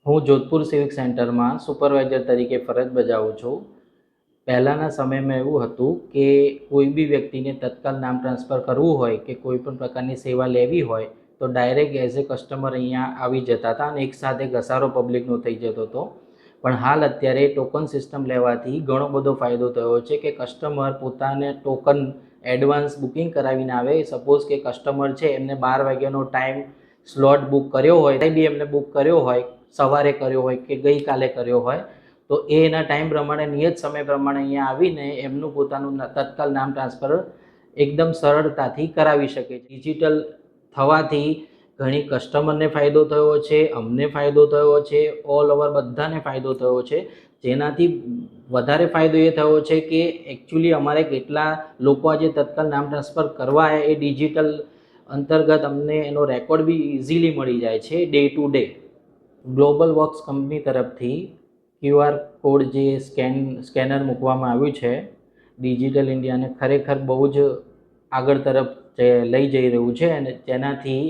હું જોધપુર સિવિક સેન્ટરમાં સુપરવાઇઝર તરીકે ફરજ બજાવું છું। પહેલાંના સમયમાં એવું હતું કે કોઈ બી વ્યક્તિને તત્કાલ નામ ટ્રાન્સફર કરવું હોય કે કોઈ પણ પ્રકારની સેવા લેવી હોય તો ડાયરેક્ટ એઝ એ કસ્ટમર અહીંયા આવી જતા હતા અને એકસાથે ઘસારો પબ્લિકનો થઈ જતો હતો। પણ હાલ અત્યારે ટોકન સિસ્ટમ લેવાથી ઘણો બધો ફાયદો થયો છે કે કસ્ટમર પોતાને ટોકન એડવાન્સ બુકિંગ કરાવીને આવે। સપોઝ કે કસ્ટમર છે એમને 12 વાગ્યાનો ટાઈમ સ્લોટ બુક કર્યો હોય, કંઈ બી એમને બુક કર્યો હોય, સવારે કર્યો હોય કે ગઈકાલે કર્યો હોય, તો એના ટાઈમ પ્રમાણે નિયત સમય પ્રમાણે અહીંયા આવીને એમનું પોતાનું તત્કાલ નામ ટ્રાન્સફર એકદમ સરળતાથી કરાવી શકે છે। ડિજિટલ થવાથી ઘણી કસ્ટમરને ફાયદો થયો છે, અમને ફાયદો થયો છે, ઓલ ઓવર બધાને ફાયદો થયો છે। જેનાથી વધારે ફાયદો એ થયો છે કે એકચ્યુઅલી અમારે કેટલા લોકો આજે તત્કાલ નામ ટ્રાન્સફર કરવા આવ્યા એ ડિજિટલ અંતર્ગત અમને એનો રેકોર્ડ બી ઇઝીલી મળી જાય છે day to day. Global works company તરફથી QR કોડ જે સ્કેનર મૂકવામાં આવ્યું છે ડિજિટલ ઇન્ડિયાને ખરેખર બહુ જ આગળ તરફ લઈ જઈ રહ્યું છે અને જેનાથી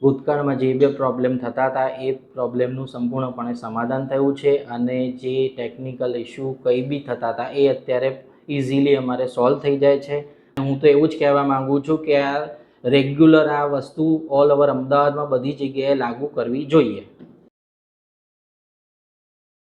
ભૂતકાળમાં જે બે પ્રોબ્લેમ થતા હતા એ પ્રોબ્લેમનું સંપૂર્ણપણે સમાધાન થયું છે અને જે ટેકનિકલ ઇસ્યુ કંઈ બી થતા હતા એ અત્યારે ઇઝીલી અમારે સોલ્વ થઈ જાય છે। હું તો એવું જ કહેવા માગું છું કે આ રેગ્યુલર આ વસ્તુ ઓલ ઓવર અમદાવાદમાં બધી જગ્યાએ લાગુ કરવી જોઈએ।